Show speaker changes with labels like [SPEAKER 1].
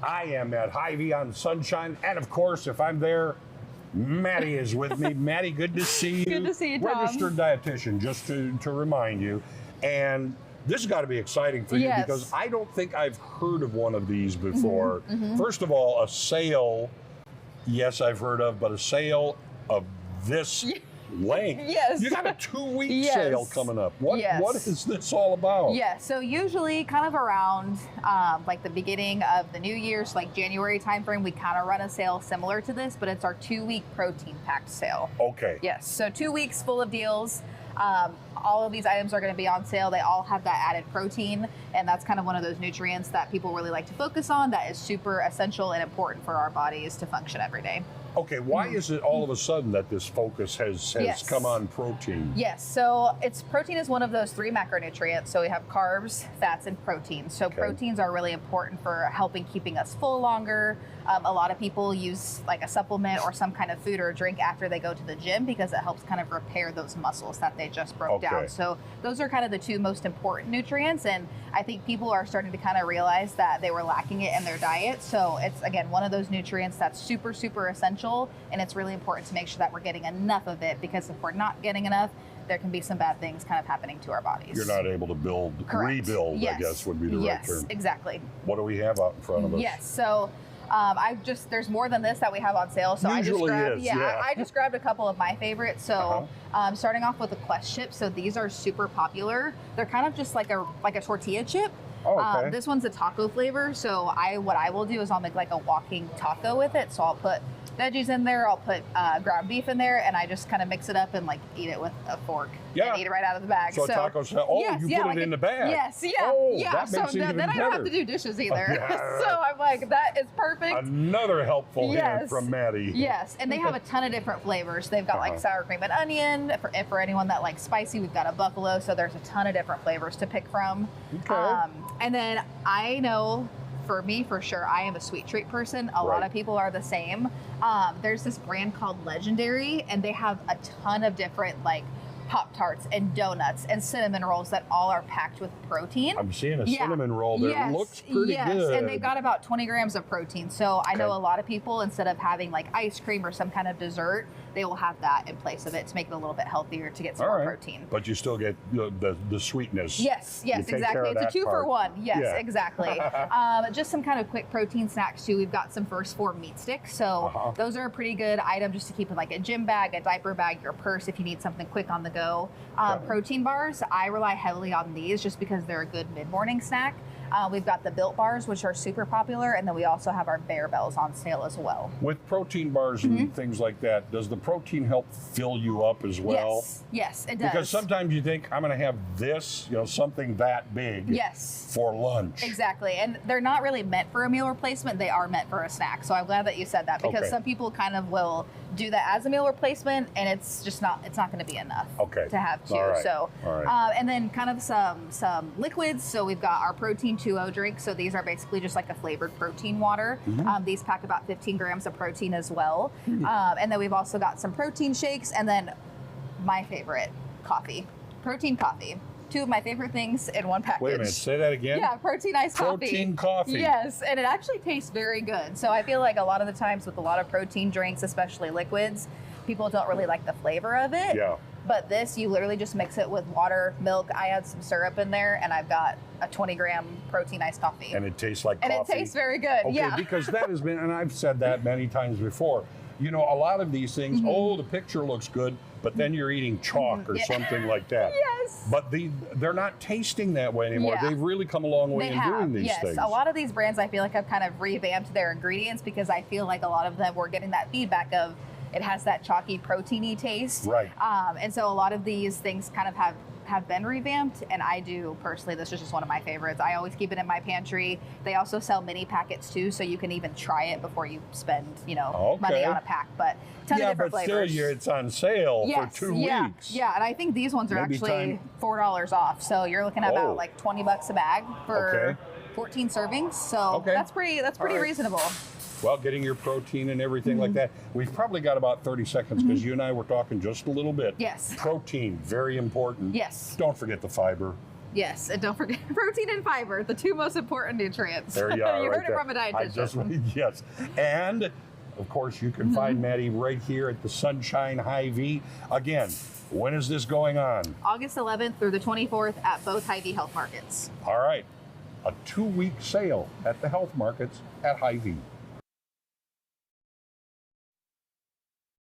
[SPEAKER 1] I am at Hy-Vee on Sunshine, and of course, if I'm there, Maddie is with me. Maddie, good to see you.
[SPEAKER 2] Good to see you, Tom.
[SPEAKER 1] Registered dietitian, just to remind you. And this has got to be exciting for you because I don't think I've heard of one of these before. First of all, a sale, yes, I've heard of, but a sale of this length.
[SPEAKER 2] Yes.
[SPEAKER 1] You got a 2-week sale coming up. What is this all about?
[SPEAKER 2] Yeah, so usually kind of around like the beginning of the new year, so like January timeframe, we kind of run a sale similar to this, but it's our 2-week protein packed sale.
[SPEAKER 1] Okay.
[SPEAKER 2] Yes, so 2 weeks full of deals. All of these items are going to be on sale. They all have that added protein, and that's kind of one of those nutrients that people really like to focus on that is super essential and important for our bodies to function every day.
[SPEAKER 1] Okay, why is it all of a sudden that this focus has come on protein?
[SPEAKER 2] Yes, so protein is one of those 3 macronutrients. So we have carbs, fats, and proteins. So proteins are really important for helping keeping us full longer. A lot of people use like a supplement or some kind of food or drink after they go to the gym because it helps kind of repair those muscles that they just broke down. So those are kind of the 2 most important nutrients, and I think people are starting to kind of realize that they were lacking it in their diet. So it's, again, one of those nutrients that's super, super essential. And it's really important to make sure that we're getting enough of it, because if we're not getting enough, there can be some bad things kind of happening to our bodies.
[SPEAKER 1] You're not able to rebuild, I guess would be the right term.
[SPEAKER 2] Yes, exactly.
[SPEAKER 1] What do we have out in front of us?
[SPEAKER 2] Yes, so there's more than this that we have on sale. So
[SPEAKER 1] Usually
[SPEAKER 2] I just grabbed a couple of my favorites. So starting off with the Quest chips. So these are super popular. They're kind of just like a tortilla chip.
[SPEAKER 1] Oh, okay.
[SPEAKER 2] This one's a taco flavor. So what I will do is I'll make like a walking taco with it. So I'll put veggies in there, I'll put ground beef in there, and I just kind of mix it up and like eat it with a fork. And eat it right out of the bag.
[SPEAKER 1] So taco shell. Oh, you put it in the bag.
[SPEAKER 2] Yes,
[SPEAKER 1] That makes it even
[SPEAKER 2] then I don't have
[SPEAKER 1] better.
[SPEAKER 2] to do dishes either. So I'm like, that is perfect.
[SPEAKER 1] Another helpful hint from Maddie.
[SPEAKER 2] Yes, and they have a ton of different flavors. They've got like sour cream and onion. For anyone that likes spicy, we've got a buffalo. So there's a ton of different flavors to pick from.
[SPEAKER 1] Okay.
[SPEAKER 2] And then I know, for me, for sure, I am a sweet treat person. A lot of people are the same. There's this brand called Legendary, and they have a ton of different like Pop-Tarts and donuts and cinnamon rolls that all are packed with protein.
[SPEAKER 1] I'm seeing a cinnamon roll that looks pretty good.
[SPEAKER 2] And they've got about 20 grams of protein. So I know a lot of people, instead of having like ice cream or some kind of dessert, they will have that in place of it to make it a little bit healthier to get some more protein.
[SPEAKER 1] But you still get the sweetness.
[SPEAKER 2] Yes, exactly. It's a 2 for 1. Yes, exactly. Just some kind of quick protein snacks too. We've got some First Form meat sticks. So those are a pretty good item just to keep in like a gym bag, a diaper bag, your purse if you need something quick on the go. Protein bars, I rely heavily on these just because they're a good mid-morning snack. We've got the Built bars, which are super popular, and then we also have our Bear Bells on sale as well.
[SPEAKER 1] With protein bars and things like that, does the protein help fill you up as well?
[SPEAKER 2] Yes, it does.
[SPEAKER 1] Because sometimes you think, I'm going to have this, something that big for lunch.
[SPEAKER 2] Exactly, and they're not really meant for a meal replacement. They are meant for a snack. So I'm glad that you said that, because some people kind of will do that as a meal replacement, and it's just not going to be enough to have too. And then kind of some liquids. So we've got our protein 2.0 drinks. So these are basically just like a flavored protein water. These pack about 15 grams of protein as well. And then we've also got some protein shakes, and then my favorite, coffee, protein coffee. 2 of my favorite things in one package.
[SPEAKER 1] Wait a minute, say that again?
[SPEAKER 2] Yeah, protein iced coffee.
[SPEAKER 1] Protein coffee.
[SPEAKER 2] Yes, and it actually tastes very good. So I feel like a lot of the times with a lot of protein drinks, especially liquids, people don't really like the flavor of it.
[SPEAKER 1] Yeah.
[SPEAKER 2] But this, you literally just mix it with water, milk. I add some syrup in there, and I've got a 20-gram protein iced coffee.
[SPEAKER 1] And it tastes like coffee?
[SPEAKER 2] And it tastes very good,
[SPEAKER 1] Okay, because that has been, and I've said that many times before, a lot of these things, the picture looks good, but then you're eating chalk or something like that.
[SPEAKER 2] Yes.
[SPEAKER 1] But they're not tasting that way anymore. They've really come a long way in doing these things.
[SPEAKER 2] A lot of these brands, I feel like I've kind of revamped their ingredients, because I feel like a lot of them were getting that feedback of it has that chalky, proteiny taste.
[SPEAKER 1] Right.
[SPEAKER 2] And so a lot of these things kind of have been revamped, and I do personally, this is just one of my favorites. I always keep it in my pantry. They also sell mini packets too, so you can even try it before you spend money on a pack. But ton of different flavors.
[SPEAKER 1] Still, it's on sale for 2 weeks.
[SPEAKER 2] Yeah, and I think these ones are actually $4 off, so you're looking at about like $20 a bag for 14 servings. So that's pretty reasonable.
[SPEAKER 1] Well, getting your protein and everything like that. We've probably got about 30 seconds because you and I were talking just a little bit.
[SPEAKER 2] Yes.
[SPEAKER 1] Protein, very important.
[SPEAKER 2] Yes.
[SPEAKER 1] Don't forget the fiber.
[SPEAKER 2] Yes, and don't forget protein and fiber, the two most important nutrients.
[SPEAKER 1] There you are.
[SPEAKER 2] You
[SPEAKER 1] right
[SPEAKER 2] heard it
[SPEAKER 1] there.
[SPEAKER 2] from a dietitian.
[SPEAKER 1] Yes. And of course, you can find Maddie right here at the Sunshine Hy-Vee. Again, when is this going on?
[SPEAKER 2] August 11th through the 24th at both Hy-Vee health markets.
[SPEAKER 1] All right. A 2-week sale at the health markets at Hy-Vee.